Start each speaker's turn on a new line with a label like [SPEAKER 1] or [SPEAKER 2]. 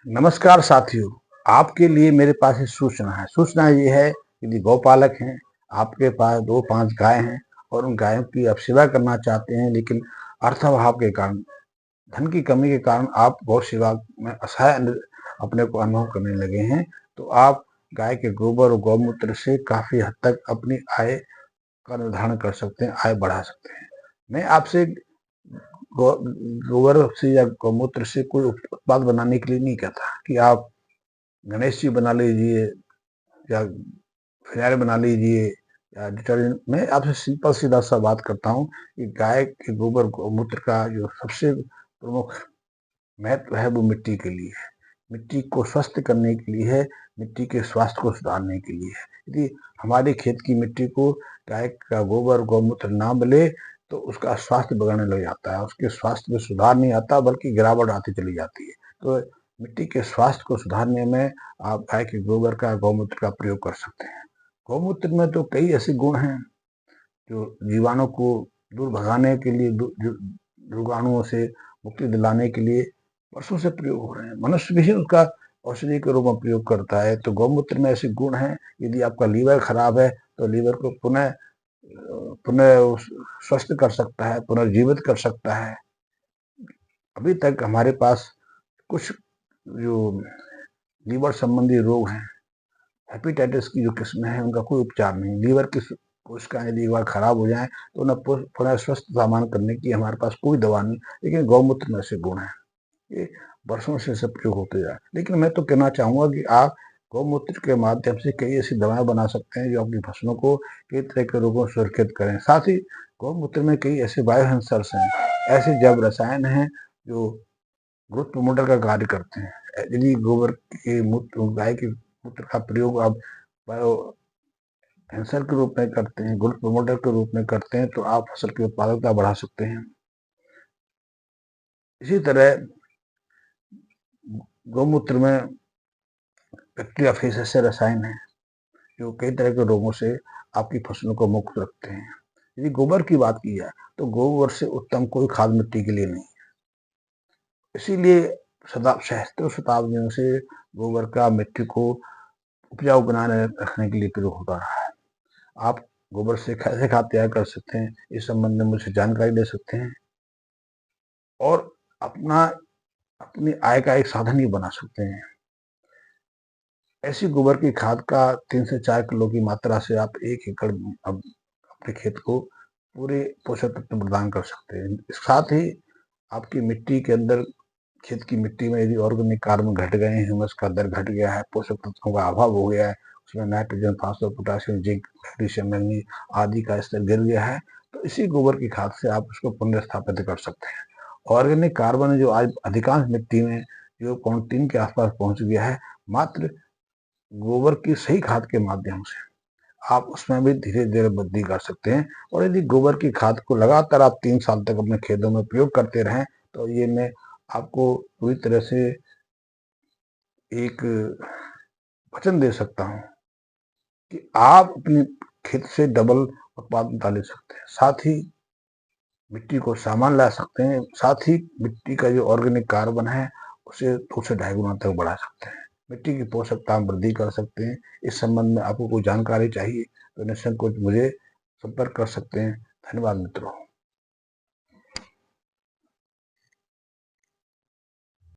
[SPEAKER 1] नमस्कार साथियों, आपके लिए मेरे पास एक सूचना है। सूचना ये है, यदि गौपालक हैं, आपके पास 2-5 गाय हैं और उन गायों की आप सेवा करना चाहते हैं, लेकिन अर्थाभाव के कारण, धन की कमी के कारण आप गौ सेवा में असहाय अपने को अनुभव करने लगे हैं, तो आप गाय के गोबर और गौमूत्र से काफ़ी हद तक अपनी आय का निर्धारण कर सकते हैं, आय बढ़ा सकते हैं। मैं आपसे गोबर से या गौमूत्र से कोई उत्पाद बनाने के लिए नहीं कहता कि आप गणेश जी बना लीजिए या फिनाइल बना लीजिए या डिटर्जेंट। मैं आपसे सिंपल सीधा सा बात करता हूँ कि गाय के गोबर गौमूत्र का जो सबसे प्रमुख महत्व है वो मिट्टी के लिए है, मिट्टी को स्वस्थ करने के लिए है, मिट्टी के स्वास्थ्य को सुधारने के लिए है। यदि हमारे खेत की मिट्टी को गाय का गोबर गौमूत्र ना मिले तो उसका स्वास्थ्य बिगड़ने लग जाता है, उसके स्वास्थ्य में सुधार नहीं आता बल्कि गिरावट आती चली जाती है। तो मिट्टी के स्वास्थ्य को सुधारने में आप गाय के गोबर का गौमूत्र का प्रयोग कर सकते हैं। गौमूत्र में तो कई ऐसे गुण हैं जो जीवाणु को दूर भगाने के लिए, रोगाणुओं से मुक्ति दिलाने के लिए वर्षों से प्रयोग हो रहे हैं। मनुष्य भी उसका औषधि के रूप में प्रयोग करता है। तो गौमूत्र में ऐसे गुण हैं, यदि आपका लीवर खराब है तो लीवर को पुनः पुनः स्वस्थ कर सकता है, पुनर्जीवित कर सकता है। अभी तक हमारे पास कुछ जो लीवर संबंधी रोग हैं, हेपेटाइटिस की जो किस्में हैं, उनका कोई उपचार नहीं। लीवर की कोशिकाएं यदि एक बार खराब हो जाएं तो उन्हें पुनः स्वस्थ सामान करने की हमारे पास कोई दवा नहीं। लेकिन गौमूत्र में ऐसे गुण हैं, ये वर्षों से सब प्रयोग होते जाए। लेकिन मैं तो कहना चाहूंगा कि आप गौमूत्र के माध्यम से कई ऐसी दवाएं बना सकते हैं जो अपनी फसलों को कई तरह के रोगों से सुरक्षित करें। साथ ही गौमूत्र में कई ऐसे बायोसेंसर्स हैं, ऐसे जैव रसायन हैं जो ग्रोथ प्रमोटर का कार्य करते हैं। यदि गोबर के मूत्र, गाय के मूत्र का प्रयोग आप बायो कैंसर के रूप में करते हैं, ग्रोथ प्रमोटर के रूप में करते हैं, तो आप फसल की उत्पादकता बढ़ा सकते हैं। इसी तरह गौमूत्र में बैक्टीरियाफेज ऐसे रसायन हैं जो कई तरह के रोगों से आपकी फसलों को मुक्त रखते हैं। यदि गोबर की बात की जाए तो गोबर से उत्तम कोई खाद मिट्टी के लिए नहीं। इसीलिए सहस्त्रों शताब्दियों से गोबर का मिट्टी को उपजाऊ बनाने रखने के लिए प्रयोग होता रहा है। आप गोबर से कैसे खाद तैयार कर सकते हैं, इस संबंध में मुझसे जानकारी ले सकते हैं और अपनी आय का एक साधन ही बना सकते हैं। ऐसी गोबर की खाद का 3 से 4 किलो की मात्रा से आप 1 एकड़ अपने खेत को पूरे पोषक तत्व प्रदान कर सकते हैं। साथ ही आपकी मिट्टी के अंदर, खेत की मिट्टी में यदि ऑर्गेनिक कार्बन घट गए हैं, ह्यूमस का दर घट गया है, पोषक तत्वों का अभाव हो गया है, उसमें nitrogen, phosphorus, potassium, zinc, magnesium, manganese आदि का स्तर गिर गया है, तो इसी गोबर की खाद से आप उसको पुनर्स्थापित कर सकते हैं। ऑर्गेनिक कार्बन जो आज अधिकांश मिट्टी में 0.3 के आसपास पहुंच गया है, मात्र गोबर की सही खाद के माध्यम से आप उसमें भी धीरे धीरे वृद्धि कर सकते हैं। और यदि गोबर की खाद को लगातार आप 3 साल तक अपने खेतों में प्रयोग करते रहें तो ये मैं आपको पूरी तरह से एक वचन दे सकता हूँ कि आप अपने खेत से डबल उत्पादन ले सकते हैं। साथ ही मिट्टी को सामान ला सकते हैं, साथ ही मिट्टी का जो ऑर्गेनिक कार्बन है उसे 2 से 2.5 गुना तक बढ़ा सकते हैं। मिट्टी की पोषकता में वृद्धि कर सकते हैं। इस संबंध में आपको कोई जानकारी चाहिए तो निसंकोच मुझे संपर्क कर सकते हैं। धन्यवाद मित्रों।